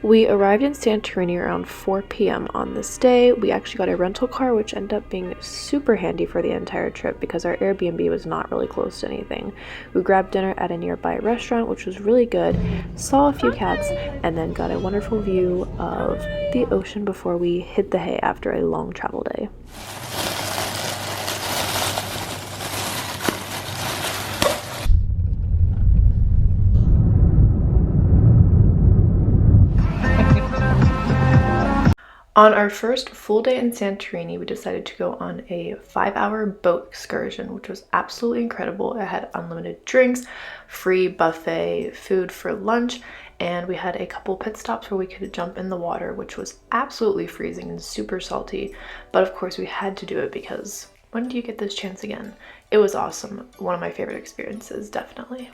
We arrived in Santorini around 4 p.m. on this day. We actually got a rental car, which ended up being super handy for the entire trip because our Airbnb was not really close to anything. We grabbed dinner at a nearby restaurant, which was really good, saw a few cats, and then got a wonderful view of the ocean before we hit the hay after a long travel day. On our first full day in Santorini, we decided to go on a 5-hour boat excursion, which was absolutely incredible. It had unlimited drinks, free buffet food for lunch, and we had a couple pit stops where we could jump in the water, which was absolutely freezing and super salty. But of course we had to do it because when do you get this chance again? It was awesome. One of my favorite experiences, definitely.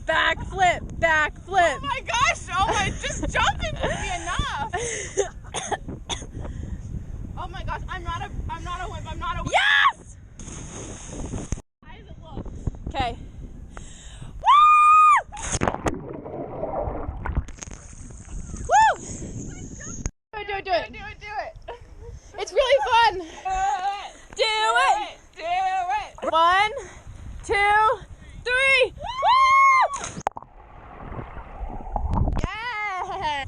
Backflip, backflip. Oh my gosh, oh my, just jumping would be enough. Oh my gosh, I'm not a wimp, I'm not a wimp. Yes! How does it look? Okay. Woo! Do it. Do it. It's really fun. Do it. Do it. 1, 2, 3. Woo! Yeah.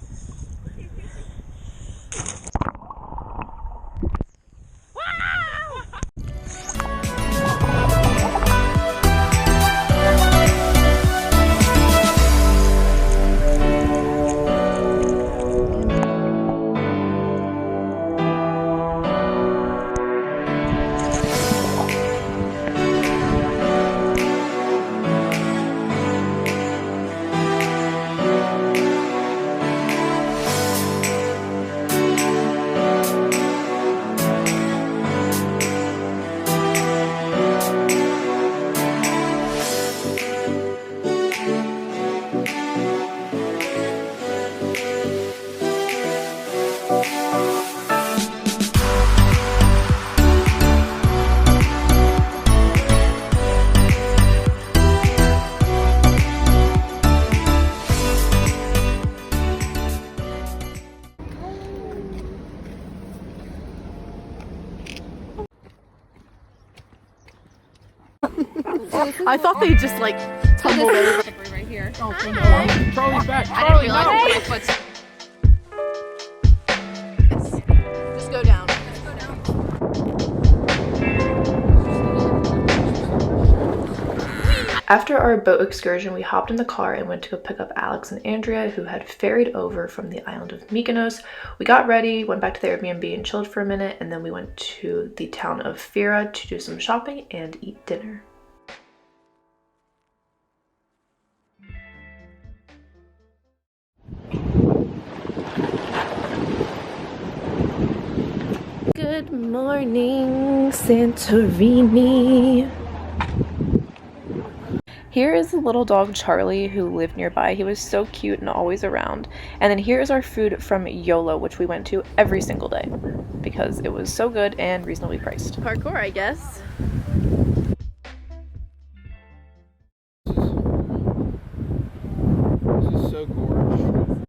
I thought they just like tumbled over. Right here. Oh, Charlie's back. Charlie, no! Just go down. After our boat excursion, we hopped in the car and went to go pick up Alex and Andrea, who had ferried over from the island of Mykonos. We got ready, went back to the Airbnb and chilled for a minute, and then we went to the town of Fira to do some shopping and eat dinner. Good morning, Santorini. Here is the little dog Charlie who lived nearby. He was so cute and always around. And then here's our food from YOLO, which we went to every single day because it was so good and reasonably priced. Parkour, I guess. This is so gorgeous.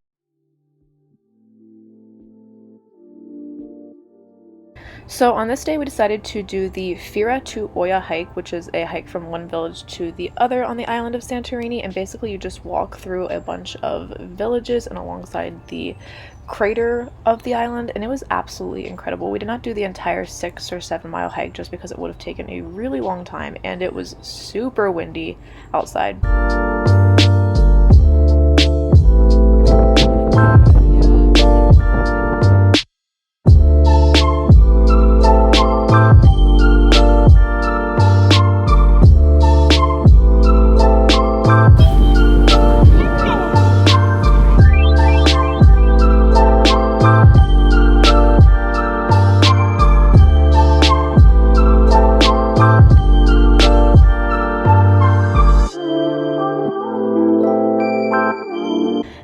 So on this day we decided to do the Fira to Oya hike, which is a hike from one village to the other on the island of Santorini, and basically you just walk through a bunch of villages and alongside the crater of the island, and it was absolutely incredible. We did not do the entire 6 or 7 mile hike just because it would have taken a really long time, and it was super windy outside.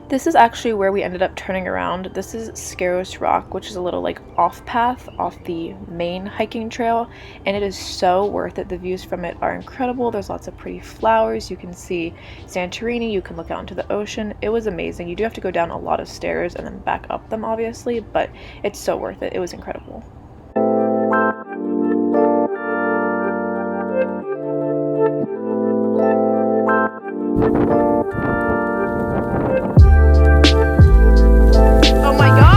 This is actually where we ended up turning around. This is Scaros Rock, which is a little like off path off the main hiking trail, and it is so worth it. The views from it are incredible. There's lots of pretty flowers. You can see Santorini, you can look out into the ocean. It was amazing. You do have to go down a lot of stairs and then back up them obviously, but it's so worth it. It was incredible. Oh my gosh!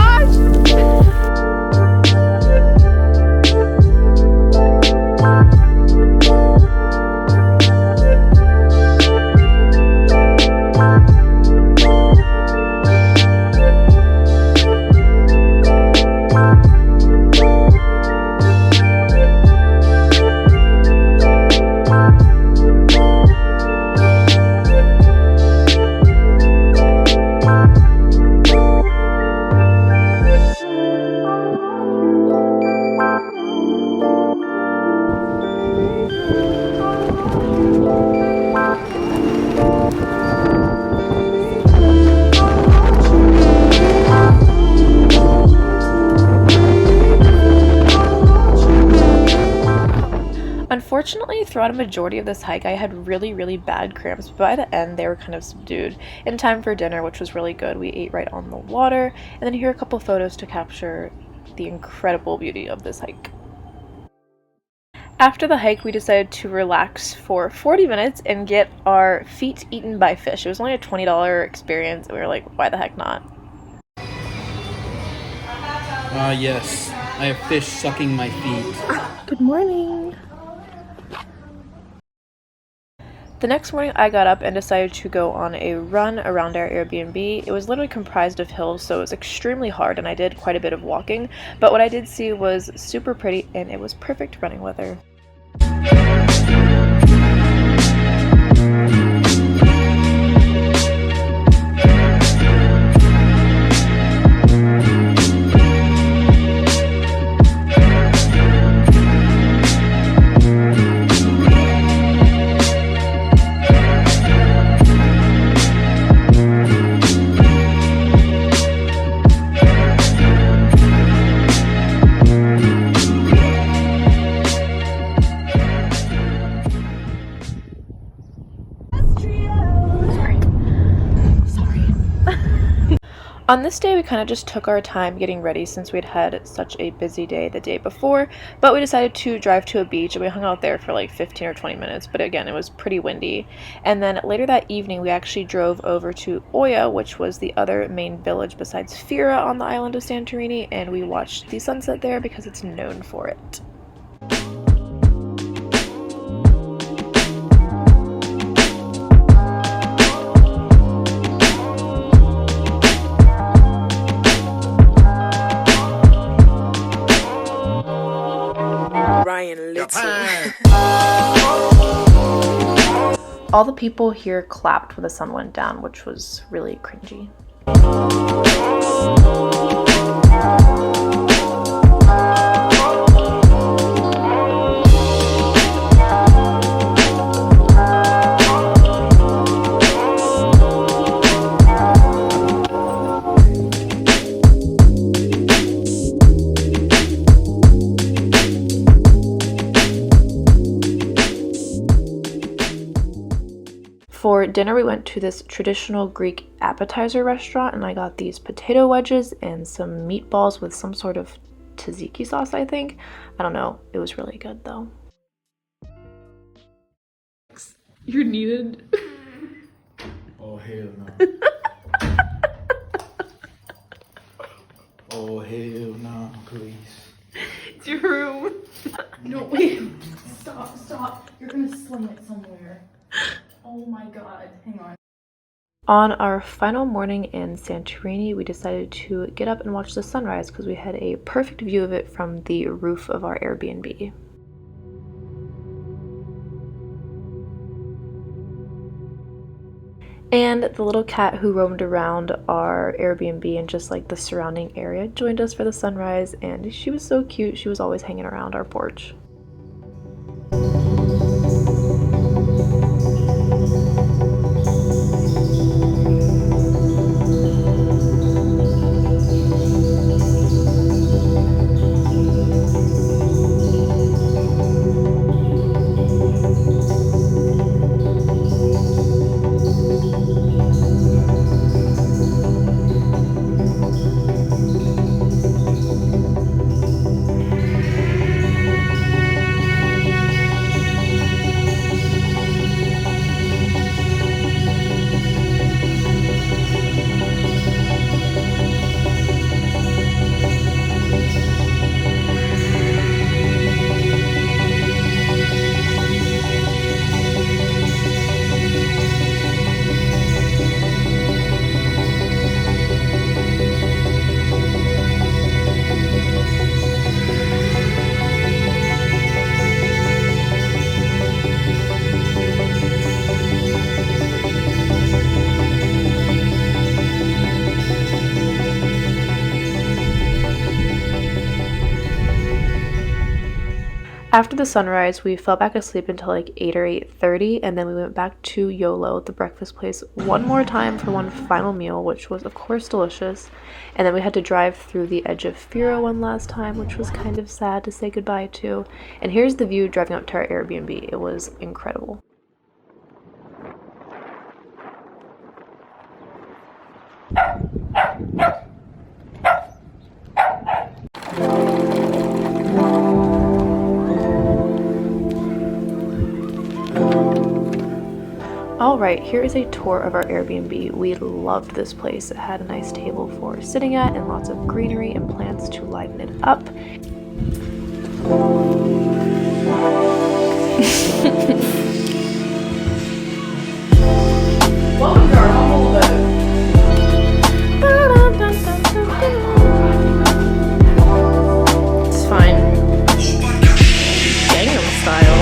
Unfortunately, throughout a majority of this hike, I had really bad cramps, but by the end, they were kind of subdued. In time for dinner, which was really good, we ate right on the water, and then here are a couple photos to capture the incredible beauty of this hike. After the hike, we decided to relax for 40 minutes and get our feet eaten by fish. It was only a $20 experience, and we were like, why the heck not? Yes. I have fish sucking my feet. Good morning! The next morning I got up and decided to go on a run around our Airbnb. It was literally comprised of hills, so it was extremely hard and I did quite a bit of walking, but what I did see was super pretty and it was perfect running weather. On this day, we kind of just took our time getting ready since we'd had such a busy day the day before, but we decided to drive to a beach and we hung out there for like 15 or 20 minutes, but again, it was pretty windy. And then later that evening, we actually drove over to Oya, which was the other main village besides Fira on the island of Santorini, and we watched the sunset there because it's known for it. All the people here clapped when the sun went down, which was really cringy. For dinner, we went to this traditional Greek appetizer restaurant, and I got these potato wedges and some meatballs with some sort of tzatziki sauce, I think. I don't know. It was really good though. You're needed. Oh, hell no. Oh, hell no, please. It's your room. No, wait. Stop. You're gonna sling it somewhere. Oh my god. Hang on. On our final morning in Santorini, we decided to get up and watch the sunrise because we had a perfect view of it from the roof of our Airbnb. And the little cat who roamed around our Airbnb and just like the surrounding area joined us for the sunrise, and she was so cute. She was always hanging around our porch. After the sunrise, we fell back asleep until like 8 or 8:30, and then we went back to YOLO, the breakfast place, one more time for one final meal, which was of course delicious. And then we had to drive through the edge of Firo one last time, which was kind of sad to say goodbye to. And here's the view driving up to our Airbnb. It was incredible. Alright, here is a tour of our Airbnb. We loved this place. It had a nice table for sitting at and lots of greenery and plants to liven it up. Welcome to our humble abode. It's fine. Gangnam Style.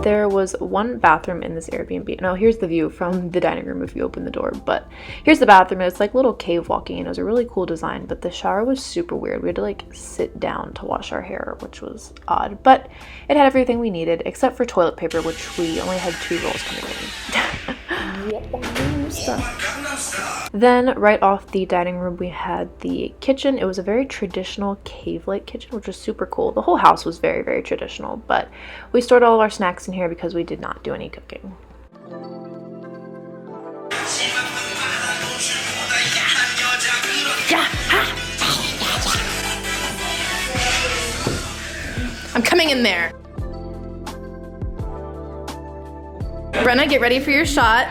There was one bathroom in this Airbnb. Now here's the view from the dining room if you open the door, but here's the bathroom. It's like little cave walking, and it was a really cool design, but the shower was super weird. We had to like sit down to wash our hair, which was odd, but it had everything we needed except for toilet paper, which we only had 2 rolls coming in. Then right off the dining room we had the kitchen. It was a very traditional cave-like kitchen, which was super cool. The whole house was very, very traditional, but we stored all of our snacks in here because we did not do any cooking. I'm coming in there. Brenna, get ready for your shot.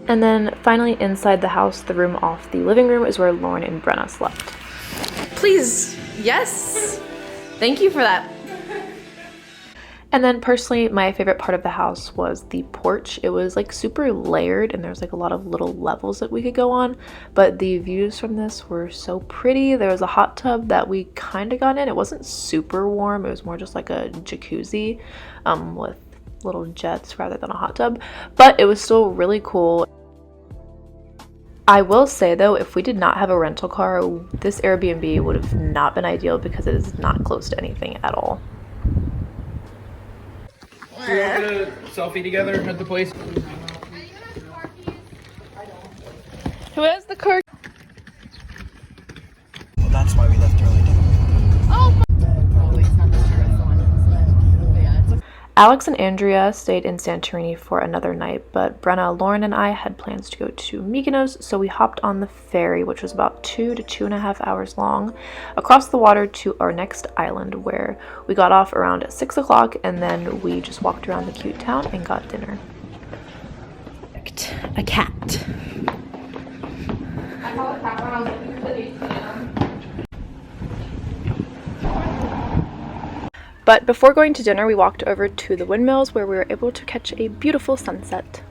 And then finally inside the house, the room off the living room is where Lauren and Brenna slept. Please, yes. Thank you for that. And then personally, my favorite part of the house was the porch. It was like super layered and there's like a lot of little levels that we could go on, but the views from this were so pretty. There was a hot tub that we kind of got in. It wasn't super warm. It was more just like a jacuzzi with little jets rather than a hot tub, but it was still really cool. I will say though, if we did not have a rental car, this Airbnb would have not been ideal because it is not close to anything at all. Should we all get a selfie together at the place? Who has the car? Well, that's why we left early. Alex and Andrea stayed in Santorini for another night, but Brenna, Lauren, and I had plans to go to Mykonos, so we hopped on the ferry, which was about 2 to 2.5 hours long, across the water to our next island, where we got off around 6 o'clock, and then we just walked around the cute town and got dinner. A cat. I saw the cat when I was looking for the ATM. But before going to dinner, we walked over to the windmills where we were able to catch a beautiful sunset.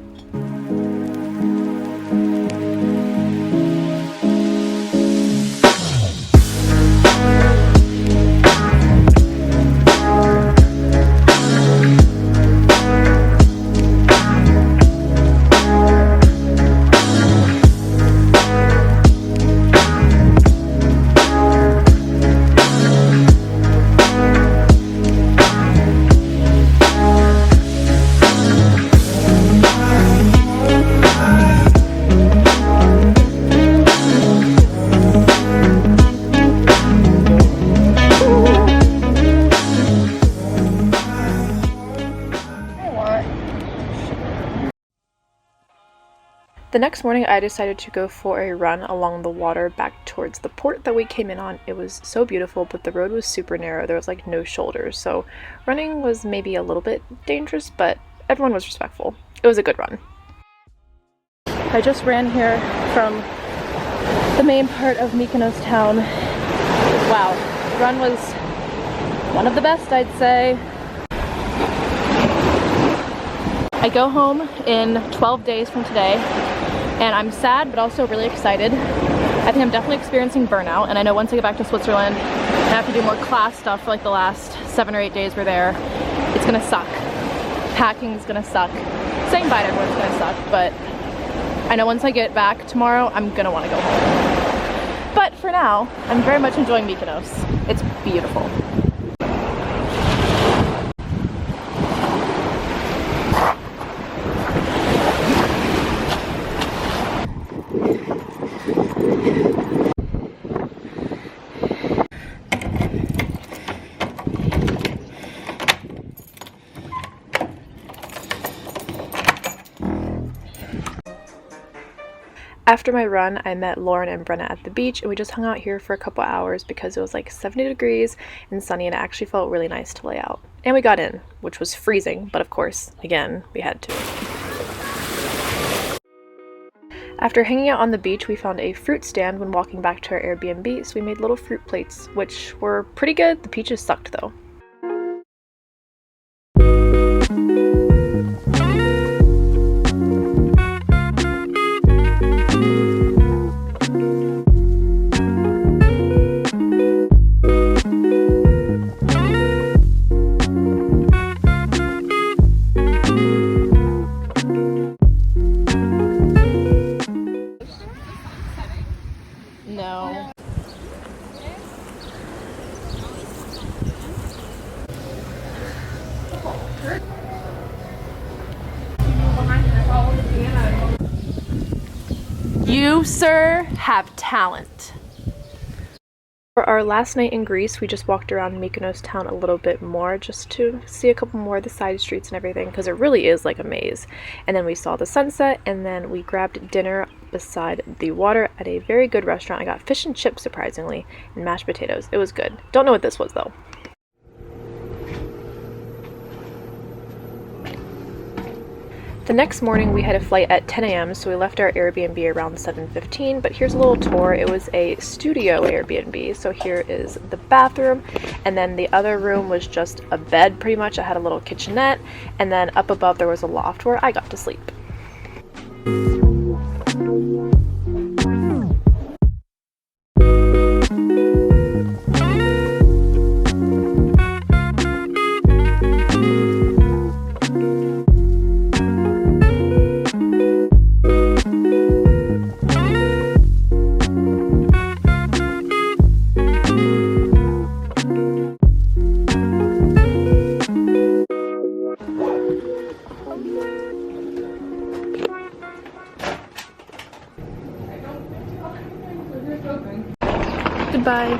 The next morning, I decided to go for a run along the water back towards the port that we came in on. It was so beautiful, but the road was super narrow. There was like no shoulders, so running was maybe a little bit dangerous, but everyone was respectful. It was a good run. I just ran here from the main part of Mykonos town. Wow, the run was one of the best, I'd say. I go home in 12 days from today, and I'm sad but also really excited. I think I'm definitely experiencing burnout, and I know once I get back to Switzerland and I have to do more class stuff for like the last 7 or 8 days we're there, it's gonna suck. Packing's gonna suck. Saying bye to everyone's gonna suck, but I know once I get back tomorrow, I'm gonna wanna go home. But for now, I'm very much enjoying Mykonos. It's beautiful. After my run, I met Lauren and Brenna at the beach, and we just hung out here for a couple hours because it was like 70 degrees and sunny, and it actually felt really nice to lay out. And we got in, which was freezing, but of course, again, we had to. After hanging out on the beach, we found a fruit stand when walking back to our Airbnb, so we made little fruit plates, which were pretty good. The peaches sucked though. No. You, sir, have talent. For our last night in Greece, we just walked around Mykonos town a little bit more just to see a couple more of the side streets and everything, because it really is like a maze. And then we saw the sunset, and then we grabbed dinner beside the water at a very good restaurant. I got fish and chips, surprisingly, and mashed potatoes. It was good. Don't know what this was though. The next morning we had a flight at 10 a.m. so we left our Airbnb around 7:15, but here's a little tour. It was a studio Airbnb, so here is the bathroom, and then the other room was just a bed pretty much. I had a little kitchenette, and then up above there was a loft where I got to sleep. Goodbye.